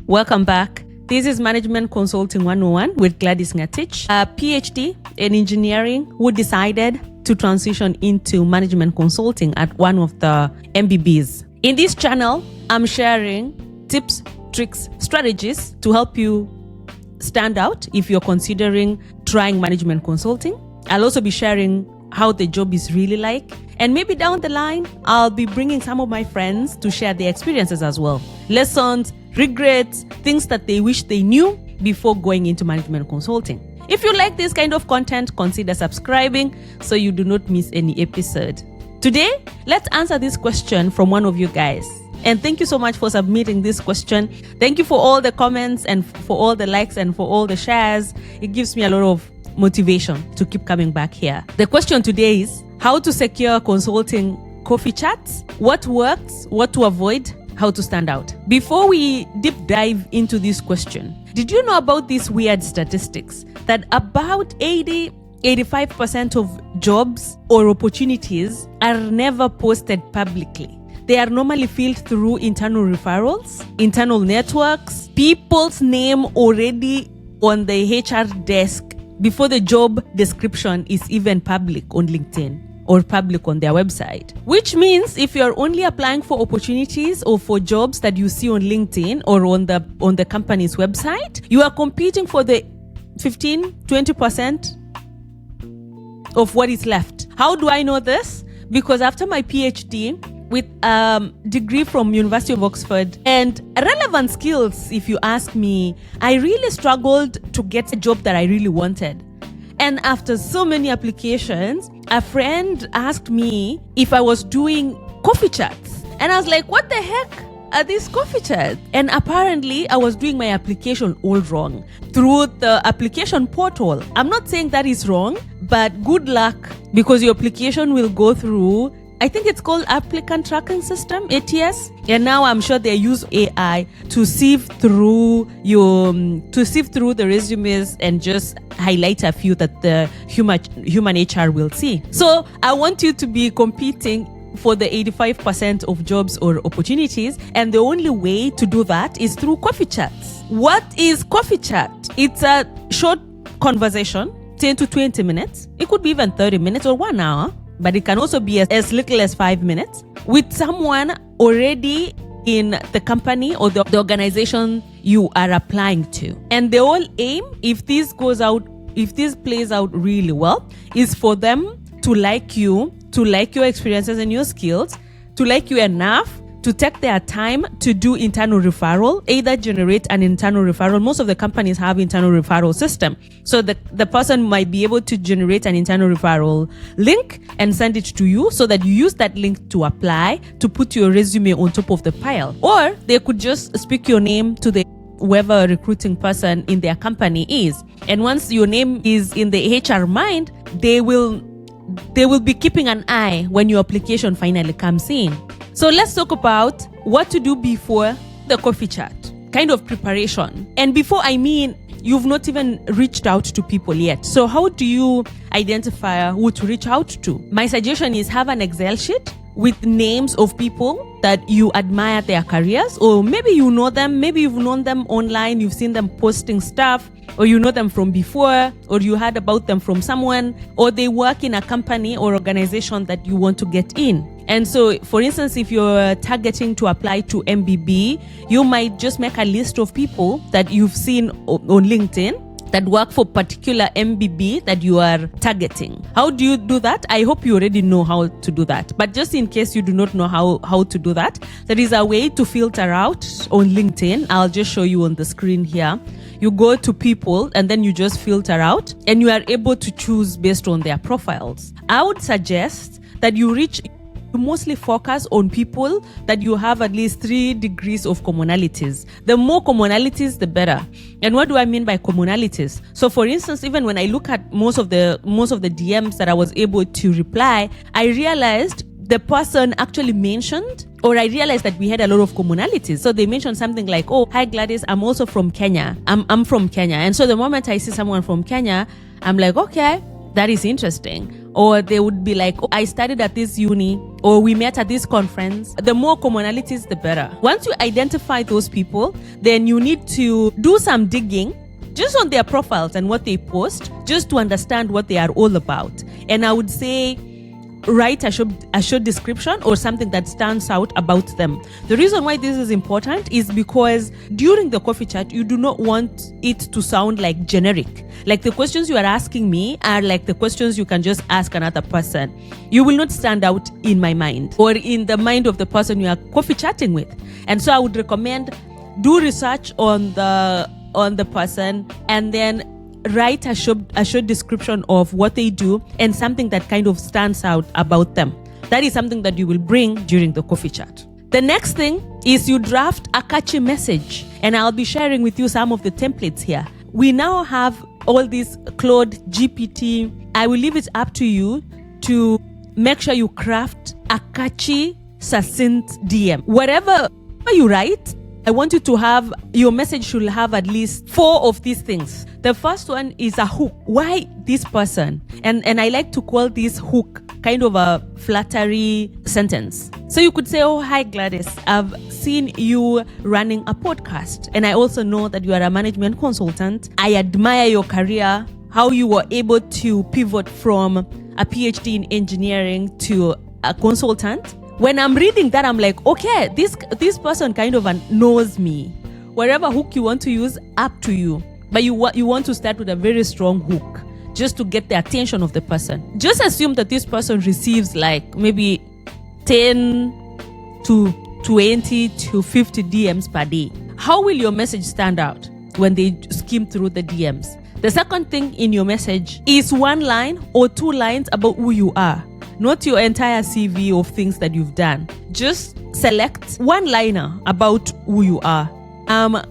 Welcome back. This is Management Consulting 101 with Gladys Ngatich, a PhD in engineering who decided to transition into management consulting at one of the MBBs. In this channel, I'm sharing tips, tricks, strategies to help you stand out if you're considering trying management consulting. I'll also be sharing how the job is really like. And maybe down the line, I'll be bringing some of my friends to share their experiences as well. Lessons, regrets, things that they wish they knew before going into management consulting. If you like this kind of content, consider subscribing so you do not miss any episode. Today, let's answer this question from one of you guys. And thank you so much for submitting this question. Thank you for all the comments and for all the likes and for all the shares. It gives me a lot of motivation to keep coming back here. The question today is how to secure consulting coffee chats, what works, what to avoid, how to stand out. Before we deep dive into this question, did you know about these weird statistics that about 85% of jobs or opportunities are never posted publicly? They are normally filled through internal referrals, internal networks, people's name already on the HR desk before the job description is even public on LinkedIn or public on their website. Which means if you're only applying for opportunities or for jobs that you see on LinkedIn or on the company's website, you are competing for the 15-20% of what is left. How do I know this? Because after my PhD with a degree from University of Oxford and relevant skills, if you ask me, I really struggled to get a job that I really wanted. And after so many applications, a friend asked me if I was doing coffee chats. And I was like, what the heck are these coffee chats? And apparently I was doing my application all wrong through the application portal. I'm not saying that is wrong, but good luck because your application will go through, I think it's called applicant tracking system, ATS. And now I'm sure they use AI to sift through the resumes and just highlight a few that the human HR will see. So I want you to be competing for the 85% of jobs or opportunities. And the only way to do that is through coffee chats. What is coffee chat? It's a short conversation, 10 to 20 minutes. It could be even 30 minutes or 1 hour. But it can also be as little as 5 minutes with someone already in the company or the organization you are applying to. And the whole aim, if this plays out really well, is for them to like you, to like your experiences and your skills, to like you enough to take their time to do internal referral, either generate an internal referral. Most of the companies have internal referral system. So the person might be able to generate an internal referral link and send it to you so that you use that link to apply, to put your resume on top of the pile. Or they could just speak your name to the whoever recruiting person in their company is. And once your name is in the HR mind, they will be keeping an eye when your application finally comes in. So let's talk about what to do before the coffee chat, kind of preparation. And before, I mean, you've not even reached out to people yet. So how do you identify who to reach out to? My suggestion is have an Excel sheet with names of people that you admire their careers, or maybe you know them, maybe you've known them online, you've seen them posting stuff, or you know them from before, or you heard about them from someone, or they work in a company or organization that you want to get in. And so, for instance, if you're targeting to apply to MBB, you might just make a list of people that you've seen on LinkedIn that work for particular MBB that you are targeting. How do you do that? I hope you already know how to do that. But just in case you do not know how to do that, there is a way to filter out on LinkedIn. I'll just show you on the screen here. You go to people and then you just filter out and you are able to choose based on their profiles. I would suggest that you mostly focus on people that you have at least 3 degrees of commonalities. The more commonalities, the better. And what do I mean by commonalities? So for instance, even when I look at most of the DMs that I was able to reply, I realized the person actually mentioned, or I realized that we had a lot of commonalities. So they mentioned something like, oh, hi Gladys, I'm also from Kenya. I'm from Kenya. And so the moment I see someone from Kenya, I'm like, okay, that is interesting. or they would be like, oh, I studied at this uni, or we met at this conference. The more commonalities, the better. Once you identify those people, then you need to do some digging just on their profiles and what they post, just to understand what they are all about. And I would say, write a short description or something that stands out about them. The reason why this is important is because during the coffee chat, you do not want it to sound like generic. Like the questions you are asking me are like the questions you can just ask another person. You will not stand out in my mind or in the mind of the person you are coffee chatting with. And so I would recommend do research on the person, and then write a short description of what they do and something that kind of stands out about them. That is something that you will bring during the coffee chat. The next thing is you draft a catchy message, and I'll be sharing with you some of the templates here. We now have all these Claude, GPT. I will leave it up to you to make sure you craft a catchy, succinct DM. Whatever you write, I want you to have, your message should have at least 4 of these things. The first one is a hook. Why this person? And I like to call this hook kind of a flattery sentence. So you could say, oh, hi Gladys, I've seen you running a podcast, and I also know that you are a management consultant. I admire your career, how you were able to pivot from a PhD in engineering to a consultant. When I'm reading that, I'm like, okay, this person kind of knows me. Whatever hook you want to use, up to you. But you want to start with a very strong hook just to get the attention of the person. Just assume that this person receives like maybe 10 to 20 to 50 DMs per day. How will your message stand out when they skim through the DMs? The second thing in your message is 1 line or 2 lines about who you are. Not your entire CV of things that you've done. Just select 1-liner about who you are. I'm a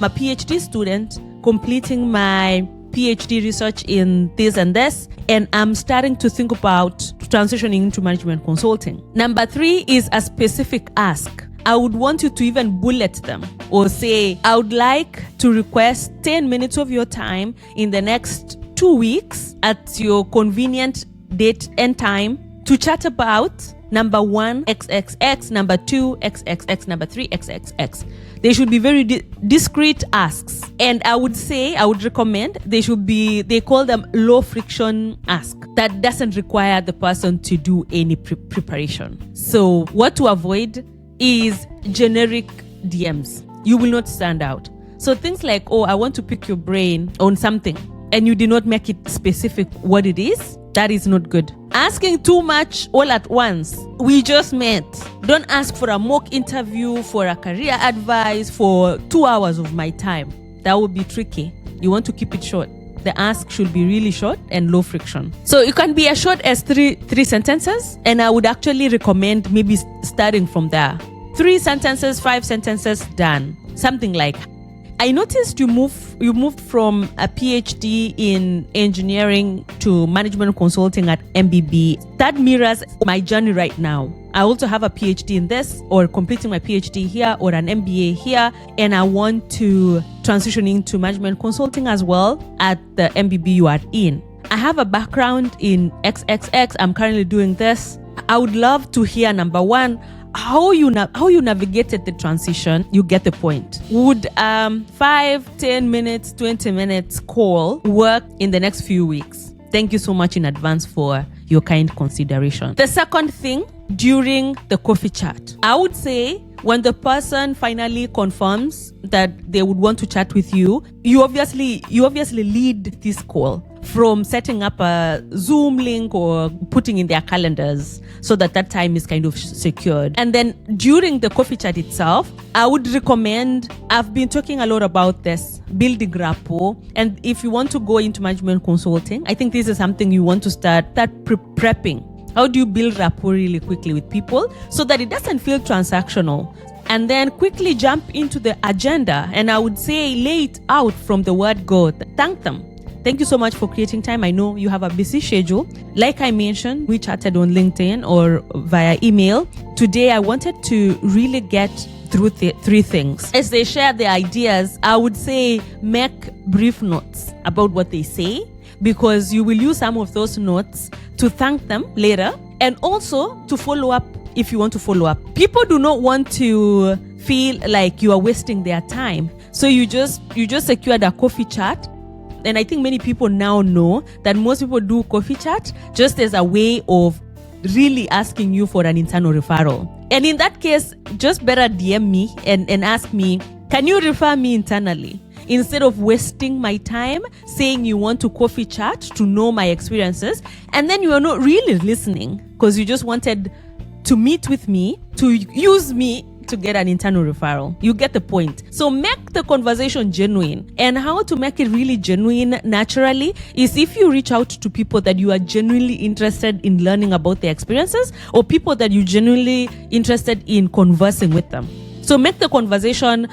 PhD student completing my PhD research in this and this, and I'm starting to think about transitioning into management consulting. Number 3 is a specific ask. I would want you to even bullet them or say, I would like to request 10 minutes of your time in the next 2 weeks at your convenient date and time to chat about number 1, XXX, number 2, XXX, number 3, XXX. They should be very discreet asks. And I would recommend they call them low friction ask. That doesn't require the person to do any preparation. So what to avoid is generic DMs. You will not stand out. So things like, oh, I want to pick your brain on something, and you did not make it specific what it is, that is not good. Asking too much all at once. We just met. Don't ask for a mock interview, for a career advice, for 2 hours of my time. That would be tricky. You want to keep it short. The ask should be really short and low friction. So it can be as short as three sentences, and I would actually recommend maybe starting from there. 3 sentences, 5 sentences, done. Something like, I noticed you moved from a PhD in engineering to management consulting at MBB. That mirrors my journey right now. I also have a PhD in this, or completing my PhD here, or an MBA here, and I want to transition into management consulting as well at the MBB you are in. I have a background in XXX. I'm currently doing this. I would love to hear, number 1, how you navigated the transition. You get the point. Would 5, 10 minutes, 20 minutes call work in the next few weeks? Thank you so much in advance for your kind consideration. The second thing, during the coffee chat, I would say when the person finally confirms that they would want to chat with you, you obviously lead this call from setting up a Zoom link or putting in their calendars so that time is kind of secured. And then during the coffee chat itself, I would recommend, I've been talking a lot about this, building rapport. And if you want to go into management consulting, I think this is something you want to start prepping. How do you build rapport really quickly with people so that it doesn't feel transactional? And then quickly jump into the agenda. And I would say lay it out from the word go. Thank them. Thank you so much for creating time. I know you have a busy schedule. Like I mentioned, we chatted on LinkedIn or via email. Today, I wanted to really get through 3 things. As they share their ideas, I would say make brief notes about what they say. because you will use some of those notes to thank them later and also to follow up if you want to follow up. People do not want to feel like you are wasting their time. So you just secured a coffee chat. And I think many people now know that most people do coffee chat just as a way of really asking you for an internal referral. And in that case, just better DM me and ask me, can you refer me internally? Instead of wasting my time saying you want to coffee chat to know my experiences, and then you are not really listening because you just wanted to meet with me, to use me to get an internal referral. You get the point. So make the conversation genuine. And how to make it really genuine naturally is if you reach out to people that you are genuinely interested in learning about their experiences, or people that you're genuinely interested in conversing with them. So make the conversation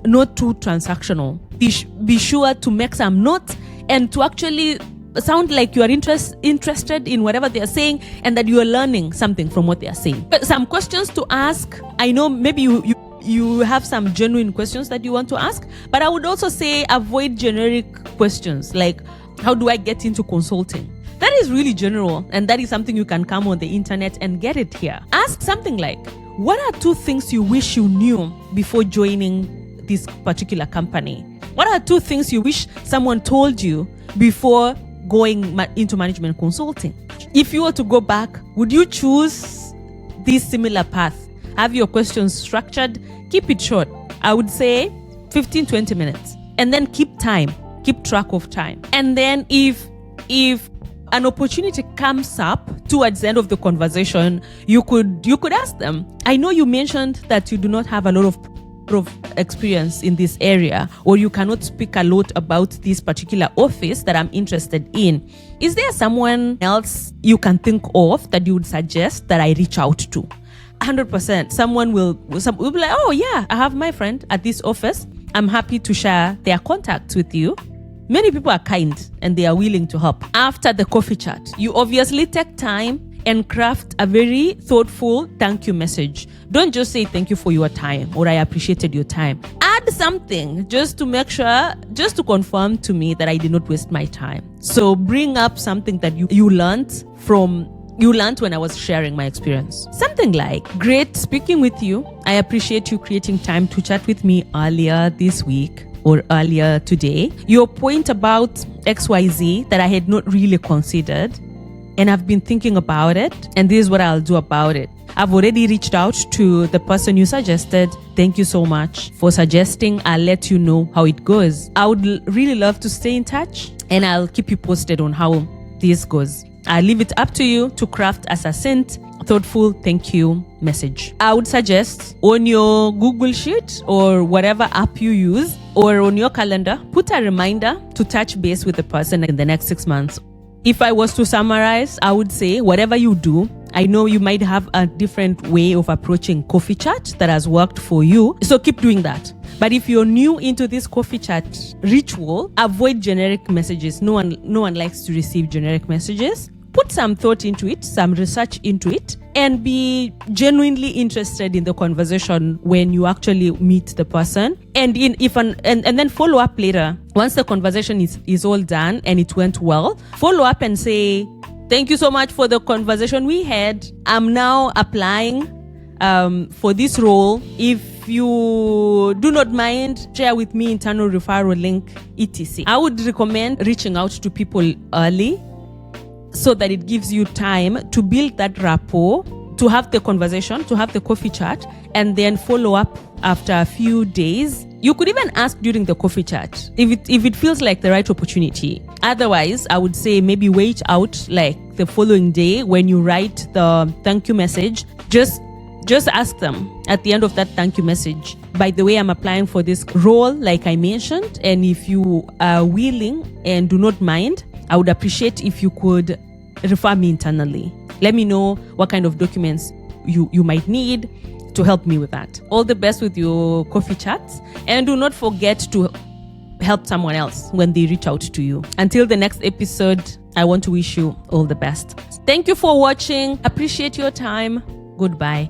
not too transactional. Be sure to make some notes and to actually sound like you are interested in whatever they are saying and that you are learning something from what they are saying. But some questions to ask. I know maybe you have some genuine questions that you want to ask, but I would also say avoid generic questions like, how do I get into consulting? That is really general, and that is something you can come on the internet and get it here. Ask something like, what are 2 things you wish you knew before joining this particular company? What are 2 things you wish someone told you before going into management consulting? If you were to go back, would you choose this similar path? Have your questions structured, keep it short. I would say 15-20 minutes, and then keep track of time. And then if an opportunity comes up towards the end of the conversation, you could ask them, I know you mentioned that you do not have a lot of experience in this area, or you cannot speak a lot about this particular office that I'm interested in. Is there someone else you can think of that you would suggest that I reach out to? 100%. Someone will be like, oh yeah, I have my friend at this office. I'm happy to share their contacts with you. Many people are kind and they are willing to help. After the coffee chat, you obviously take time and craft a very thoughtful thank you message. Don't just say thank you for your time or I appreciated your time. Add something just to make sure, just to confirm to me that I did not waste my time. So bring up something that you learned when I was sharing my experience. Something like, great speaking with you. I appreciate you creating time to chat with me earlier this week or earlier today. Your point about XYZ that I had not really considered, and I've been thinking about it, and this is what I'll do about it. I've already reached out to the person you suggested. Thank you so much for suggesting. I'll let you know how it goes. I would really love to stay in touch, and I'll keep you posted on how this goes. I'll leave it up to you to craft a succinct, thoughtful thank you message. I would suggest on your Google Sheet or whatever app you use, or on your calendar, put a reminder to touch base with the person in the next 6 months. If I was to summarize, I would say whatever you do, I know you might have a different way of approaching coffee chat that has worked for you, so keep doing that. But if you're new into this coffee chat ritual, avoid generic messages. No one likes to receive generic messages. Put some thought into it, some research into it, and be genuinely interested in the conversation when you actually meet the person. And then follow up later. Once the conversation is all done and it went well, follow up and say, thank you so much for the conversation we had. I'm now applying for this role. If you do not mind, share with me internal referral link, etc. I would recommend reaching out to people early, so that it gives you time to build that rapport, to have the conversation, to have the coffee chat, and then follow up after a few days. You could even ask during the coffee chat if it feels like the right opportunity. Otherwise, I would say maybe wait out like the following day when you write the thank you message. Just ask them at the end of that thank you message, by the way, I'm applying for this role like I mentioned, and if you are willing and do not mind, I would appreciate if you could refer me internally. Let me know what kind of documents you might need to help me with that. All the best with your coffee chats, and do not forget to help someone else when they reach out to you. Until the next episode, I want to wish you all the best. Thank you for watching. Appreciate your time. Goodbye.